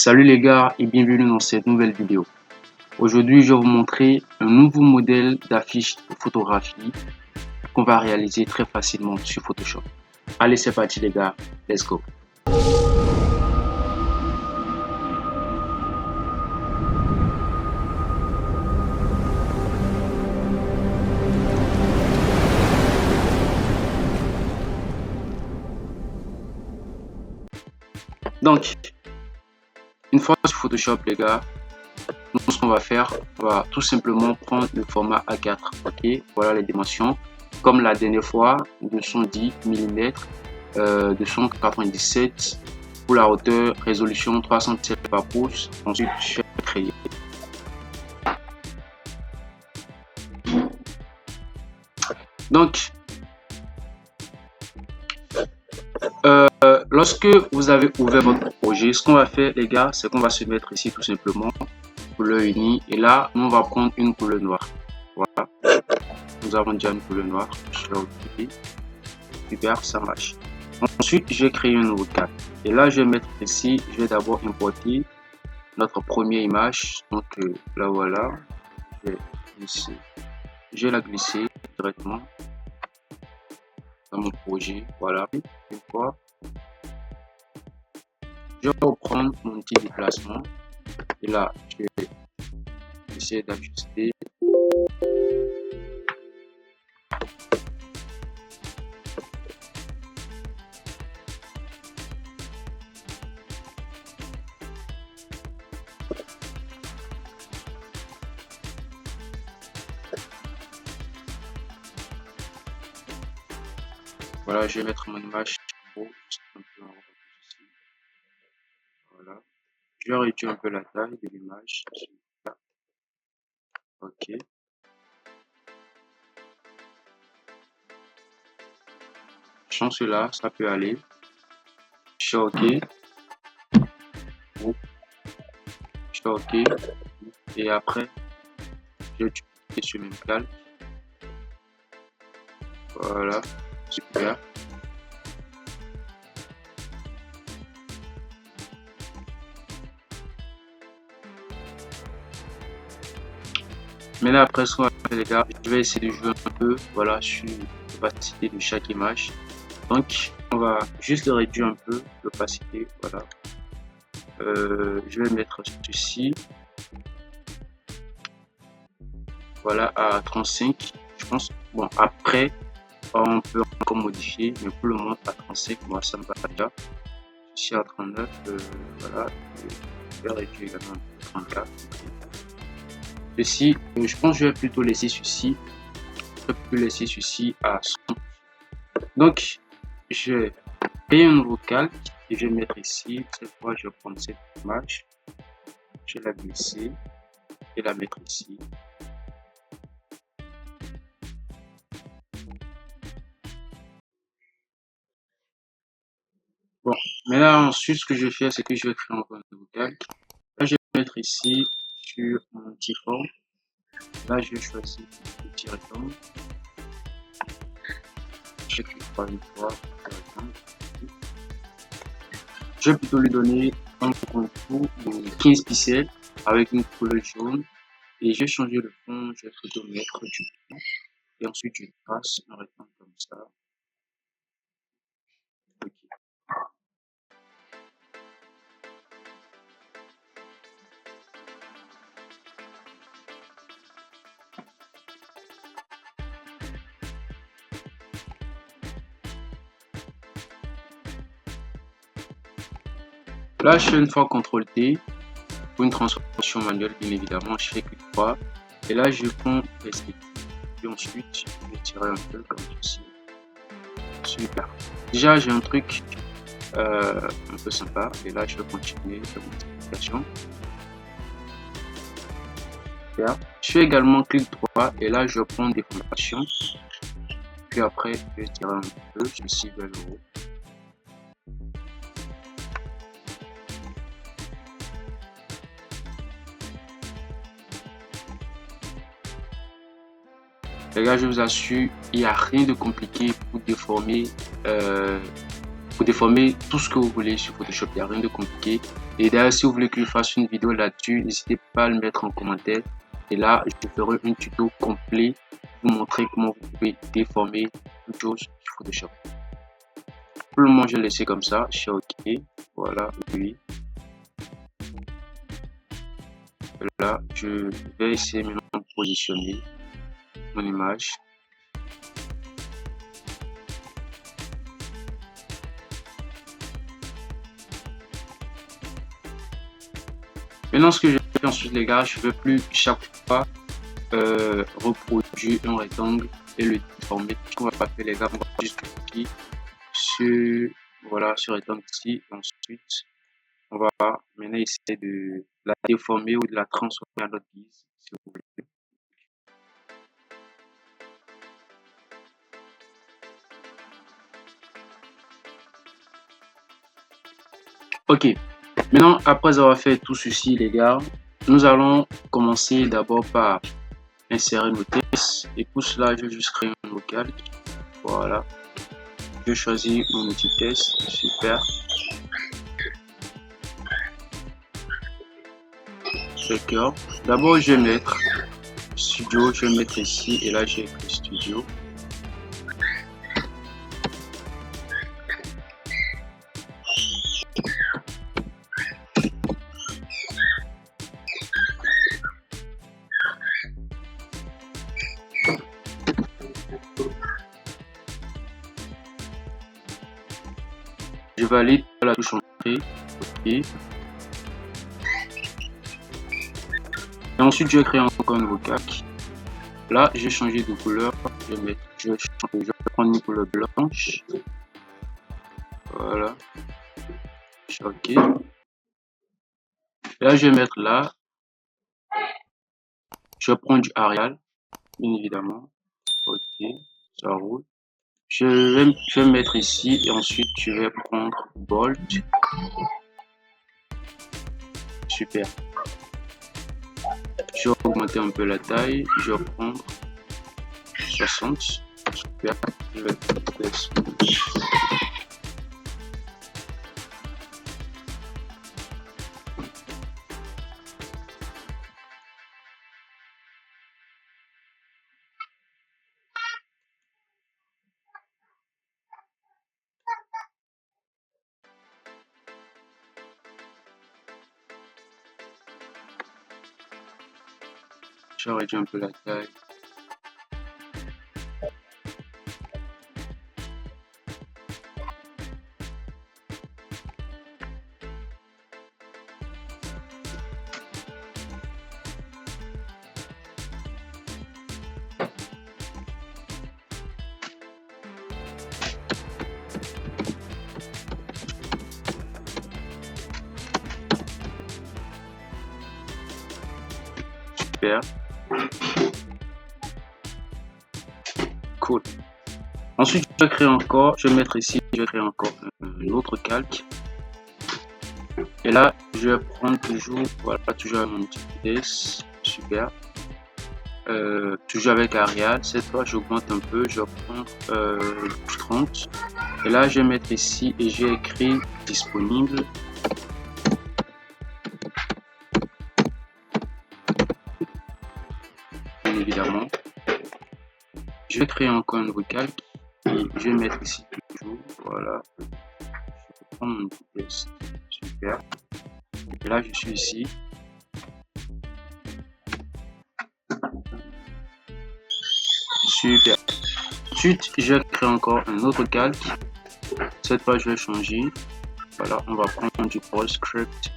Salut les gars et bienvenue dans cette nouvelle vidéo. Aujourd'hui, je vais vous montrer un nouveau modèle d'affiche de photographie qu'on va réaliser très facilement sur Photoshop. Allez, c'est parti les gars, let's go. Donc, une fois sur Photoshop les gars, ce qu'on va faire, on va tout simplement prendre le format A4. Ok, voilà les dimensions. Comme la dernière fois, 210 mm, 297 pour la hauteur, résolution 307 par pouce. Ensuite, je vais créer. Donc, lorsque vous avez ouvert votre projet, ce qu'on va faire les gars, c'est qu'on va se mettre ici tout simplement couleur unie et là on va prendre une couleur noire. Voilà, nous avons déjà une couleur noire. Super, ça marche. Ensuite je vais créer un nouveau cadre et là je vais mettre ici, je vais d'abord importer notre première image. Donc là voilà, je vais la glisser directement dans mon projet. Voilà, une fois je vais reprendre mon petit déplacement et là je vais essayer d'ajuster. Voilà, je vais mettre mon image en haut, un peu en haut ici. Voilà, je vais réduire un peu la taille de l'image. Ok. Sans cela, ça peut aller. Je suis OK. Je suis OK. Et après, je vais dupliquer sur le même calque. Voilà, super. Maintenant, après ce qu'on va faire, les gars, je vais essayer de jouer un peu, voilà, sur l'opacité de chaque image. Donc, on va juste le réduire un peu, l'opacité, voilà. Je vais mettre ceci, voilà, à 35. Je pense, bon, après, on peut encore modifier, mais pour le moment, à 35, moi, ça me va déjà. Je suis à 39, voilà, je vais réduire également à 34. Ceci, je pense que je vais plutôt laisser ceci. Je peux laisser ceci à 100. Donc, je vais créer un nouveau calque et je vais mettre ici. Cette fois, je vais prendre cette image, je vais la glisser et la mettre ici. Bon, maintenant, ensuite, ce que je vais faire, c'est que je vais créer encore un nouveau calque. Là, je vais mettre ici sur mon petit fond. Là, je vais choisir le petit rectangle. Je clique par une fois. Je vais plutôt lui donner un contour de 15 pixels avec une couleur jaune. Et je vais changer le fond, je vais plutôt mettre du blanc. Et ensuite, je trace un rectangle comme ça. Okay. Là, je fais une fois CTRL T pour une transformation manuelle, bien évidemment. Je fais clic droit et là, je prends perspective. Et ensuite, je vais tirer un peu comme ceci. Super. Déjà, j'ai un truc un peu sympa et là, je vais continuer la multiplication. Super. Je fais également clic droit et là, je prends des formations. Puis après, je vais tirer un peu ceci vers le haut. Les gars, je vous assure, il n'y a rien de compliqué pour déformer Vous déformez tout ce que vous voulez sur Photoshop, il n'y a rien de compliqué. Et d'ailleurs, si vous voulez que je fasse une vidéo là-dessus, n'hésitez pas à le mettre en commentaire. Et là, je ferai un tuto complet pour vous montrer comment vous pouvez déformer toute chose sur Photoshop. Pour le moment, je vais laisser comme ça. Je suis OK. Voilà, oui. Là, je vais essayer maintenant de positionner mon image. Maintenant, ce que je vais faire ensuite, les gars, je ne veux plus chaque fois reproduire un rectangle et le déformer. Ce qu'on va pas faire, les gars, on va juste cliquer sur, voilà, sur rectangle ici. Ensuite, on va maintenant essayer de la déformer ou de la transformer à notre guise, si vous voulez. Ok, maintenant, après avoir fait tout ceci, les gars, nous allons commencer d'abord par insérer nos textes. Et pour cela, je vais juste créer un nouveau calque. Voilà. Je choisis mon outil test. Super. D'accord. D'abord, je vais mettre Studio. Je vais mettre ici. Et là, j'ai écrit Studio. Je valide la touche entrée. OK. Et ensuite, je vais créer encore un nouveau calque. Là, j'ai changé de couleur. Je vais prendre une couleur blanche. Voilà. OK. Et là, je vais mettre là. Je vais prendre du Arial, bien évidemment. OK. Ça roule. Je vais mettre ici et ensuite je vais prendre Bold. Super. Je vais augmenter un peu la taille. Je vais prendre 60. Super. Je vais réduire un peu la taille. Super. Cool. Ensuite, je vais créer encore, je vais mettre ici, je vais créer encore un autre calque. Et là, je vais prendre toujours, voilà, toujours mon petit test. Super. Toujours avec Arial. Cette fois, j'augmente un peu, je vais prendre 30. Et là, je vais mettre ici et j'ai écrit disponible. Bien évidemment. Je vais créer encore un nouveau calque et je vais mettre ici toujours. Voilà. Je vais prendre mon petit test. Super. Et là, je suis ici. Super. Ensuite, je vais créer encore un autre calque. Cette fois, je vais changer. Voilà, on va prendre du PostScript.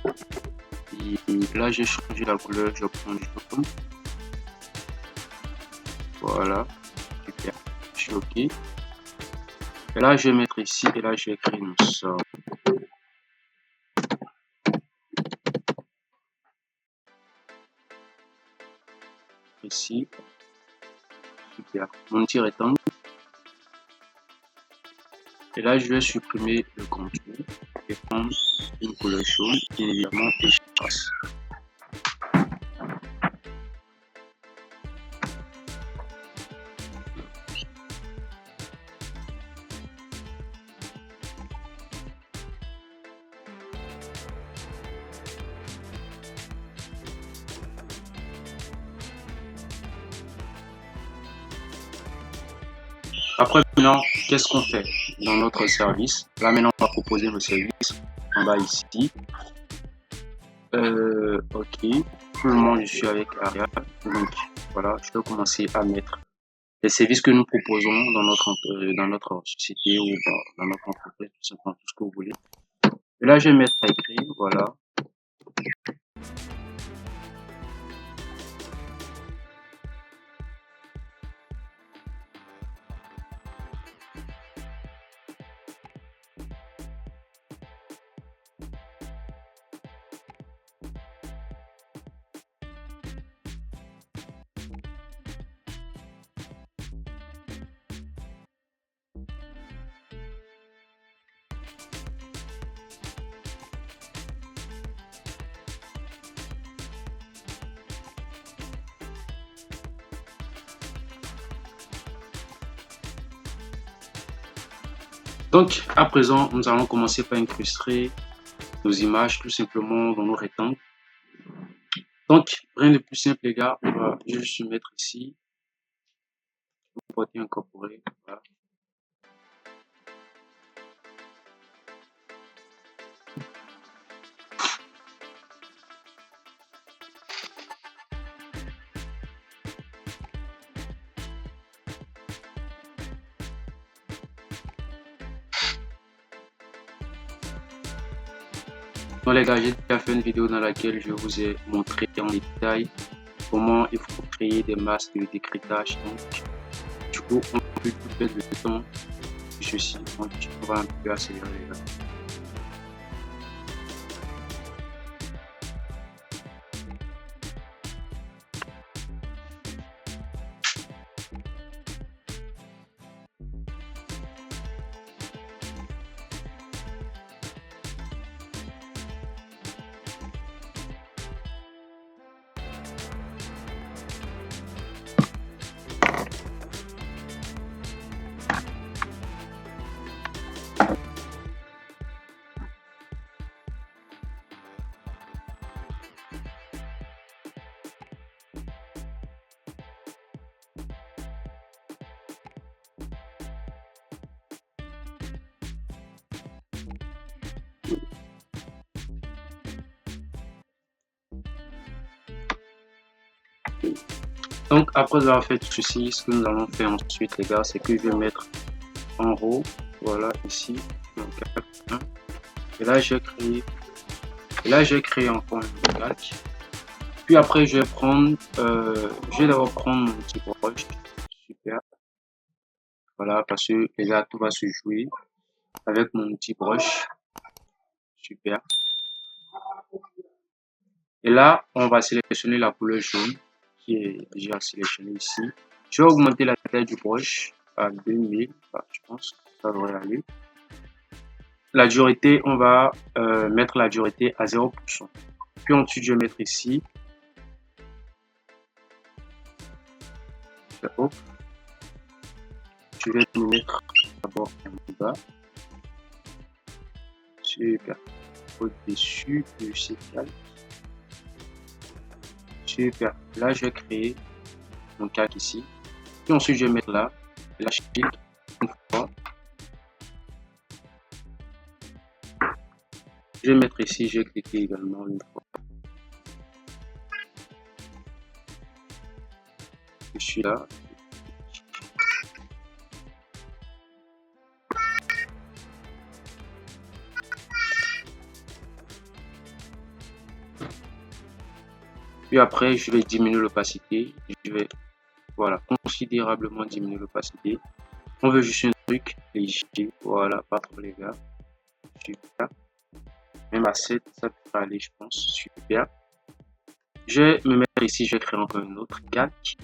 Et là, j'ai changé la couleur. Je vais prendre du jaune. Voilà. Super. Je suis OK. Et là, je vais mettre ici. Et là, je vais écrire une sorte. Ici. Super. Mon petit rectangle. Et là, je vais supprimer le contenu et prendre une couleur jaune, bien évidemment, et je passe. Après, maintenant, qu'est-ce qu'on fait dans notre service? Là, maintenant, on va proposer nos services en bas ici. Ok, pour le moment, je suis avec Aria. Donc, voilà, je peux commencer à mettre les services que nous proposons dans notre société ou dans notre entreprise, tout simplement, tout ce que vous voulez. Et là, je vais mettre à écrire, voilà. Donc, à présent, nous allons commencer par incruster nos images tout simplement dans nos rectangles. Donc, rien de plus simple, les gars. On va juste se mettre ici. Porter incorporé. Voilà. Bon les gars, j'ai déjà fait une vidéo dans laquelle je vous ai montré en détail comment il faut créer des masques de décryptage. Donc, du coup, on peut tout perdre le temps sur ceci. Donc, on va un peu accélérer les gars. Donc, après avoir fait tout ceci, ce que nous allons faire ensuite, les gars, c'est que je vais mettre en haut, voilà, ici, donc, et là, je vais créer encore une calque. Puis après, je vais d'abord prendre mon petit brush, super, voilà, parce que les gars, tout va se jouer avec mon petit brush, super. Et là, on va sélectionner la couleur jaune qui est déjà sélectionnée ici. Je vais augmenter la taille du brush à 2000, je pense que ça devrait aller. La dureté, on va mettre la dureté à 0%. Puis ensuite, je vais mettre ici. Je vais le mettre d'abord en bas. Super. Au-dessus de ces calques. Super. Là, je vais créer mon calque ici. Puis ensuite, je vais mettre là. Là, je clique une fois. Je vais mettre ici, je vais cliquer également une fois. Je suis là. Puis après, je vais diminuer l'opacité. Je vais, voilà, considérablement diminuer l'opacité. On veut juste un truc léger. Voilà, pas trop les gars. Super. Même à 7, ça peut aller, je pense. Super. Je vais me mettre ici, je vais créer encore une autre calque.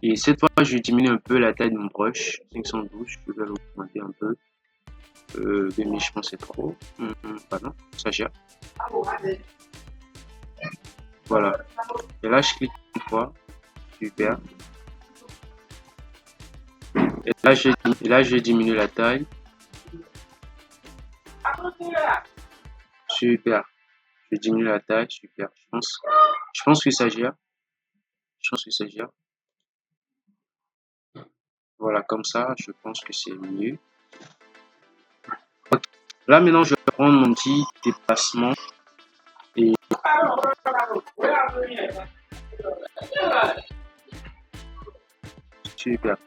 Et cette fois, je diminue un peu la taille de mon brush. 512, je vais l'augmenter un peu. 2000, je pense c'est trop. Pardon, ça gère. Voilà. Et là, je clique une fois. Super. Et là, je vais diminuer la taille. Super. Je diminue la taille. Super. Je pense qu'il s'agira. Je pense qu'il s'agira. Voilà, comme ça, je pense que c'est mieux. Okay. Là, maintenant, je vais prendre mon petit déplacement. Et super.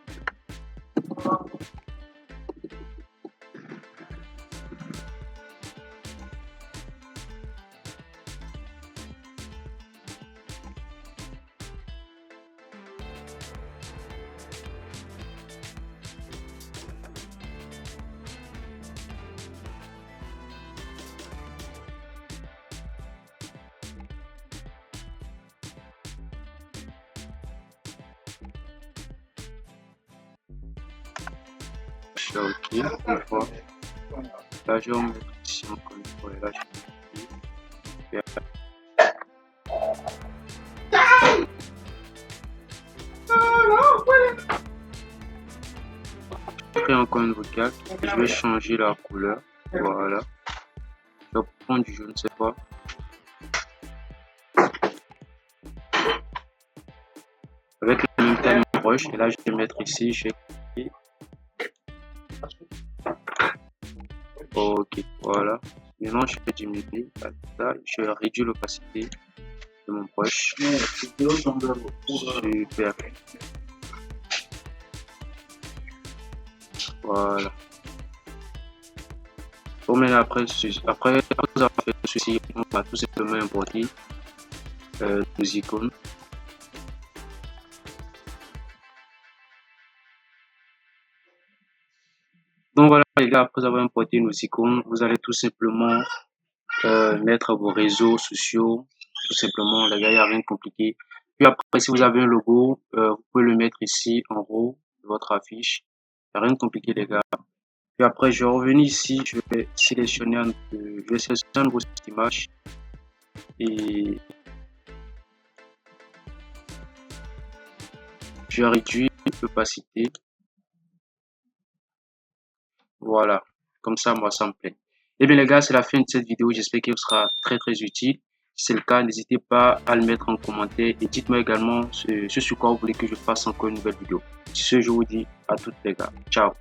Ok, une fois. Là, je vais en mettre ici encore une fois. Et là, je crée encore une vocale. Et je vais changer la couleur. Voilà. Je vais prendre du jaune, c'est pas. Avec la même taille de brush. Et là, je vais mettre ici. Je vais cliquer. Ok, voilà. Maintenant, je vais diminuer la taille. Je vais réduire l'opacité de mon brush. Super. Voilà. Bon, mais après avoir fait ceci, on va tout simplement importer nos icônes. Donc voilà les gars, après avoir importé nos icônes, vous allez tout simplement mettre vos réseaux sociaux, tout simplement les gars, il n'y a rien de compliqué. Puis après, si vous avez un logo, vous pouvez le mettre ici en haut de votre affiche. Il n'y a rien de compliqué les gars. Puis après, je vais revenir ici, je vais sélectionner un nouveau site image et je vais réduire l'opacité. Voilà, comme ça, moi, ça me plaît. Eh bien, les gars, c'est la fin de cette vidéo. J'espère qu'elle vous sera très, très utile. Si c'est le cas, n'hésitez pas à le mettre en commentaire et dites-moi également ce sur quoi vous voulez que je fasse encore une nouvelle vidéo. Sur ce, je vous dis à toutes les gars. Ciao.